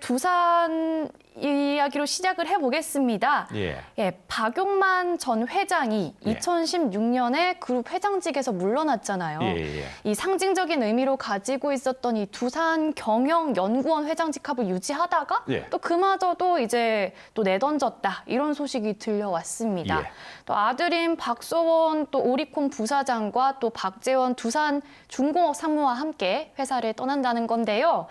두산 이야기로 시작을 해보겠습니다. 예, 박용만 전 회장이 예. 2016년에 그룹 회장직에서 물러났잖아요. 이 상징적인 의미로 가지고 있었던 이 두산 경영연구원 회장직합을 유지하다가 또 그마저도 이제 또 내던졌다 이런 소식이 들려왔습니다. 또 아들인 박소원 또 오리콘 부사장과 또 박재원 두산 중공업 상무와 함께 회사를 떠난다는 건데요.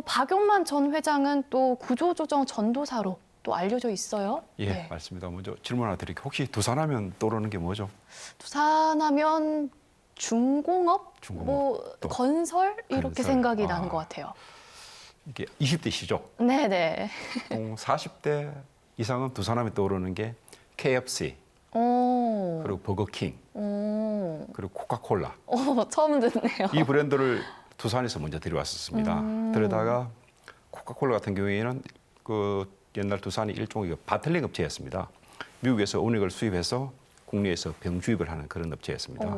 박용만 전 회장은 또 구조조정 전도사로 또 알려져 있어요. 네. 맞습니다. 먼저 질문 하나 드릴게요. 혹시 두산하면 떠오르는 게 뭐죠? 두산하면 중공업, 뭐 건설 이렇게 생각이 나는 것 같아요. 이게 20대시죠? 네네. 40대 이상은 두산하면 떠오르는 게 KFC, 그리고 버거킹, 그리고 코카콜라. 처음 듣네요. 이 브랜드를 두산에서 먼저 들여왔었습니다. 그러다가 코카콜라 같은 경우에는 그 옛날 두산이 일종의 바틀링 업체였습니다. 미국에서 원액을 수입해서 국내에서 병주입을 하는 그런 업체였습니다.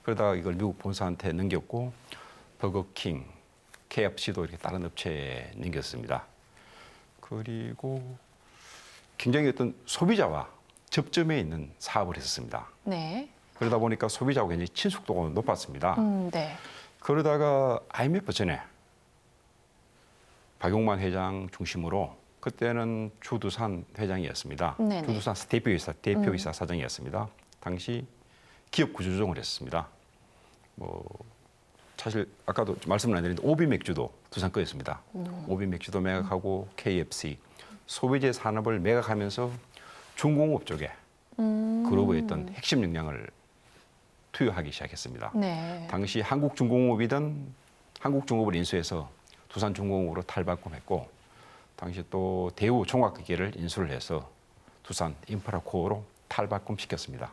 그러다가 이걸 미국 본사한테 넘겼고 버거킹, KFC도 이렇게 다른 업체에 넘겼습니다. 그리고 굉장히 어떤 소비자와 접점에 있는 사업을 했었습니다. 네. 그러다 보니까 소비자하고 굉장히 친숙도가 높았습니다. 네. 그러다가 IMF 전에 박용만 회장 중심으로 그때는 주두산 회장이었습니다. 네네. 주두산 대표이사 사장이었습니다. 당시 기업 구조조정을 했습니다. 뭐 사실 아까도 말씀을 안 드렸는데 오비 맥주도 두산 거였습니다. 오비 맥주도 매각하고 KFC 소비재 산업을 매각하면서 중공업 쪽에 그룹의 어떤 핵심 역량을 투여하기 시작했습니다. 네. 당시 한국중공업이던 한국중공업을 인수해서 두산중공업으로 탈바꿈했고 당시 또 대우 종합기계를 인수를 해서 두산 인프라코어로 탈바꿈시켰습니다.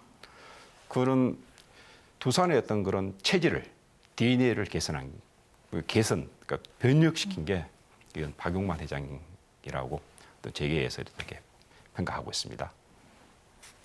그런 두산의 어떤 그런 체질을 DNA를 그러니까 변력시킨 게 이건 박용만 회장이라고 또 재계에서 이렇게 평가하고 있습니다.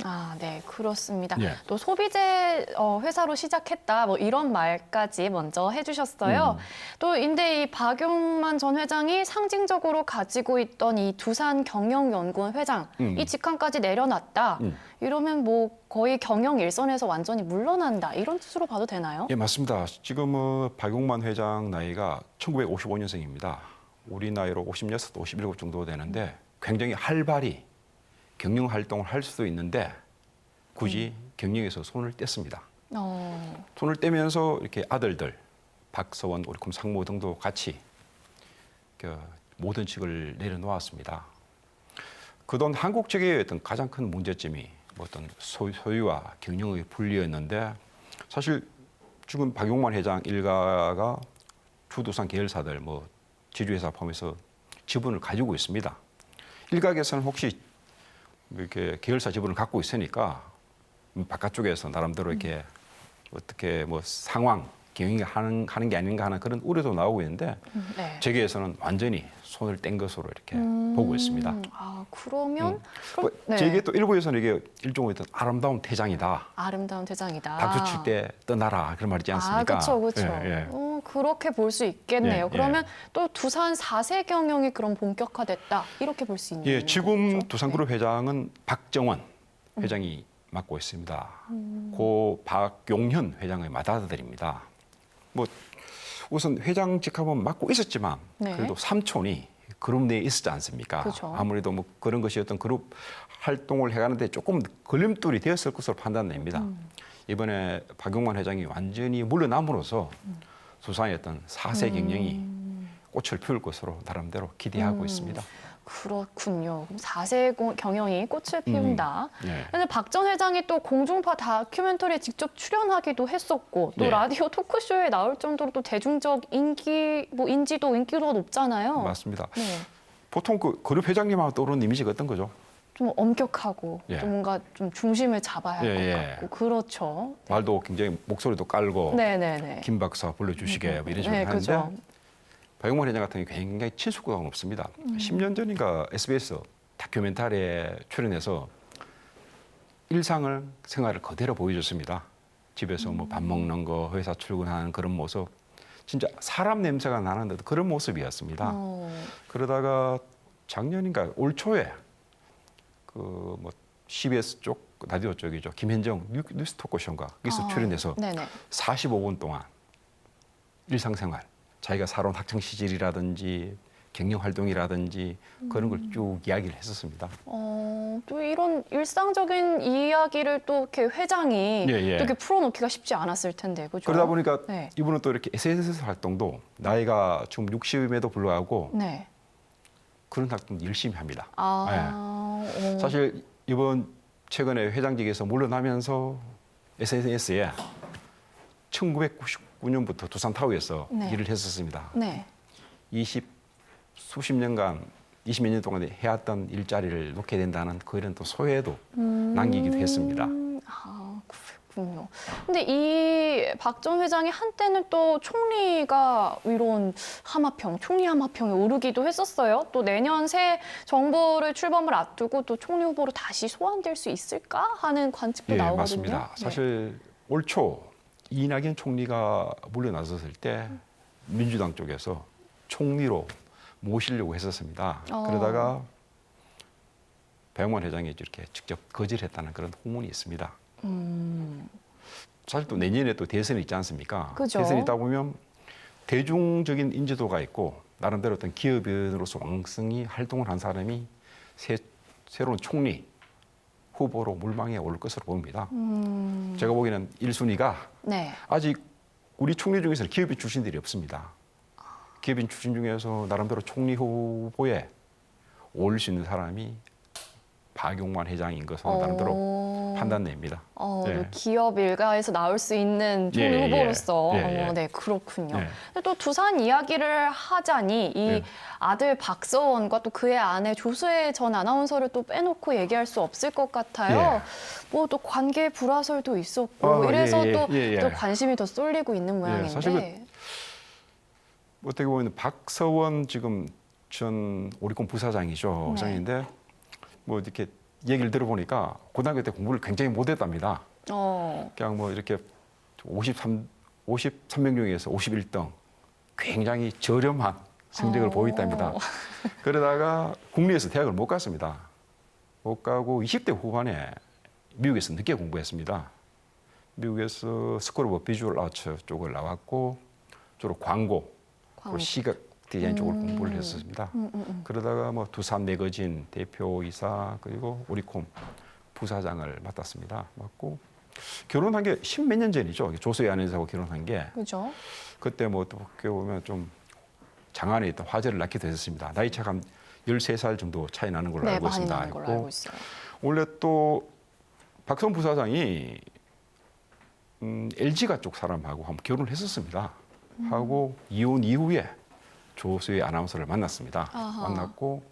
아, 네, 그렇습니다. 예. 또 소비재 회사로 시작했다, 뭐 이런 말까지 먼저 해주셨어요. 또 근데 이 박용만 전 회장이 상징적으로 가지고 있던 이 두산 경영연구원 회장 이 직함까지 내려놨다. 이러면 뭐 거의 경영 일선에서 완전히 물러난다 이런 뜻으로 봐도 되나요? 예, 맞습니다. 지금 박용만 회장 나이가 1955년생입니다. 우리 나이로 56, 57 정도 되는데 굉장히 활발히 경영 활동을 할 수도 있는데 굳이 경영에서 손을 뗐습니다. 손을 떼면서 이렇게 아들들 박서원, 오리콤 상무 등도 같이 그 모든 직을 내려놓았습니다. 그동안 한국 측의 어떤 가장 큰 문제점이 뭐 어떤 소유와 경영의 분리였는데 사실 지금 박용만 회장 일가가 주두산 계열사들 뭐 지주회사 포함해서 지분을 가지고 있습니다. 일각에서는 혹시 이렇게 계열사 지분을 갖고 있으니까 바깥쪽에서 나름대로 이렇게 어떻게 뭐 상황 경영하는 게 아닌가 하는 그런 우려도 나오고 있는데 재계에서는 완전히 손을 뗀 것으로 이렇게 보고 있습니다. 아, 그러면 재계 또 일부에서는 이게 일종의 어떤 아름다운 퇴장이다. 아름다운 퇴장이다. 박수 칠 때 떠나라 그런 말 있지 않습니까? 아, 그렇죠. 그렇게 볼 수 있겠네요. 그러면 또 두산 4세 경영이 그럼 본격화됐다 이렇게 볼 수 있는 거죠? 지금 두산그룹 회장은 박정원 회장이 맡고 있습니다. 고 박용현 회장의 맏아들입니다. 뭐 우선 회장 직함은 맡고 있었지만 그래도 삼촌이 그룹 내에 있었지 않습니까? 그렇죠. 아무래도 뭐 그런 것이 어떤 그룹 활동을 해가는데 조금 걸림돌이 되었을 것으로 판단됩니다. 이번에 박용만 회장이 완전히 물러남으로써 두산의 어떤 4세 경영이 꽃을 피울 것으로 나름대로 기대하고 있습니다. 그렇군요. 4세 경영이 꽃을 피운다. 네. 근데 박 전 회장이 또 공중파 다큐멘터리에 직접 출연하기도 했었고 또 라디오 토크쇼에 나올 정도로 또 대중적 인지도 높잖아요. 맞습니다. 보통 그 그룹 회장님하고 떠오르는 이미지가 어떤 거죠? 좀 엄격하고 좀 뭔가 좀 중심을 잡아야 할 것 같고 그렇죠. 말도 굉장히 목소리도 깔고 김 박사 불러주시게 뭐 이런 식으로 하는데 그렇죠. 박용만 회장 같은 경우 굉장히 친숙도가 높습니다. 10년 전인가 SBS 다큐멘터리에 출연해서 일상을 생활을 그대로 보여줬습니다. 집에서 뭐 밥 먹는 거, 회사 출근하는 그런 모습 진짜 사람 냄새가 나는 그런 모습이었습니다. 그러다가 작년인가 올 초에 그 뭐 CBS 쪽 라디오 쪽이죠. 김현정 뉴스 토크쇼인가 거기서 출연해서 네네. 45분 동안 일상생활 자기가 살아온 학창 시절이라든지 경영 활동이라든지 그런 걸 쭉 이야기를 했었습니다. 또 이런 일상적인 이야기를 또 이렇게 회장이 예, 예. 또 이렇게 풀어놓기가 쉽지 않았을 텐데, 그죠? 그러다 보니까 네. 이분은 또 이렇게 SNS 활동도 나이가 지금 60임에도 불구하고 네. 그런 활동 열심히 합니다. 네. 사실 이번 최근에 회장직에서 물러나면서 SNS에 1999년부터 두산타워에서 네. 일을 했었습니다. 네. 수십 년간 20몇 년 동안 해왔던 일자리를 놓게 된다는 그런 또 소회도 남기기도 했습니다. 그렇군요. 근데 이 박 전 회장이 한때는 또 총리가 이런 총리 하마평에 오르기도 했었어요. 또 내년 새 정부를 출범을 앞두고 또 총리 후보로 다시 소환될 수 있을까 하는 관측도 나오거든요. 맞습니다. 네. 사실 올 초 이낙연 총리가 물러나섰을 때 민주당 쪽에서 총리로 모시려고 했었습니다. 그러다가 배영만 회장이 이렇게 직접 거절했다는 그런 후문이 있습니다. 사실 또 내년에 또 대선이 있지 않습니까? 그죠. 대선이 있다 보면 대중적인 인지도가 있고 나름대로 어떤 기업인으로서 왕성히 활동을 한 사람이 새로운 총리 후보로 물망에 오를 것으로 보입니다. 제가 보기에는 1순위가 네. 아직 우리 총리 중에서는 기업인 출신들이 없습니다. 기업인 출신 중에서 나름대로 총리 후보에 오를 수 있는 사람이 박용만 회장인 것으로 나름대로 판단됩니다. 네. 기업 일가에서 나올 수 있는 총리 후보로서 네, 그렇군요. 근데 또 두산 이야기를 하자니 이 아들 박서원과 또 그의 아내 조수혜 전 아나운서를 또 빼놓고 얘기할 수 없을 것 같아요. 뭐 또 관계 불화설도 있었고 이래서 또 관심이 더 쏠리고 있는 모양인데. 사실 어떻게 보면 박서원 지금 전 오리콘 부사장이죠. 부사장인데 뭐 이렇게 얘기를 들어보니까 고등학교 때 공부를 굉장히 못했답니다. 그냥 뭐 이렇게 53명 중에서 51등 굉장히 저렴한 성적을 보였답니다. 그러다가 국내에서 대학을 못 갔습니다. 못 가고 20대 후반에 미국에서 늦게 공부했습니다. 미국에서 스쿨 오브 비주얼 아트 쪽을 나왔고 주로 광고. 또 시각 디자인 쪽으로 공부를 했었습니다. 그러다가 뭐 두산 매거진 대표이사 그리고 오리콤 부사장을 맡았습니다. 맡고 결혼한 게 10몇 년 전이죠. 조수혜 아내하고 결혼한 게. 그죠. 그때 뭐 어떻게 보면 좀 장안에 있던 화제를 낳기도 했습니다. 나이 차가 한 13살 정도 차이 나는 걸로 알고 있습니다. 많이 나는 걸로 알고 있어요. 원래 또 박선 부사장이 LG가 쪽 사람하고 한번 결혼을 했었습니다. 하고 이혼 이후에 조수혜 아나운서를 만났습니다. 만났고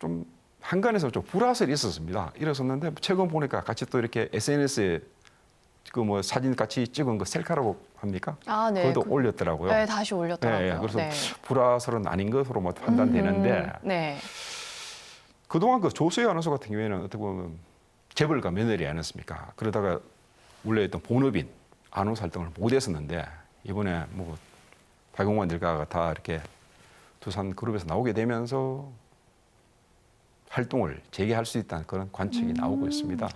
좀 한간에서 좀 불화설이 있었습니다. 이랬었는데 최근 보니까 같이 또 이렇게 SNS에 그 뭐 사진 같이 찍은 거 셀카라고 합니까? 네. 그것도 올렸더라고요. 네, 다시 올렸더라고요. 그래서 불화설은 아닌 것으로 뭐 판단되는데 그동안 그 조수혜 아나운서 같은 경우에는 어떻게 보면 재벌가 며느리 아니었습니까? 그러다가 원래 있던 본업인 아나운서 활동을 못 했었는데 이번에 뭐 박용만 일가가 다 이렇게 두산 그룹에서 나오게 되면서 활동을 재개할 수 있다는 그런 관측이 나오고 있습니다.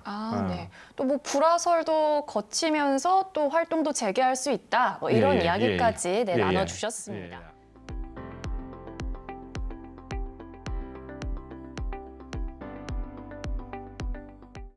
네. 또 뭐 불화설도 거치면서 또 활동도 재개할 수 있다. 뭐 이런 이야기까지 나눠주셨습니다.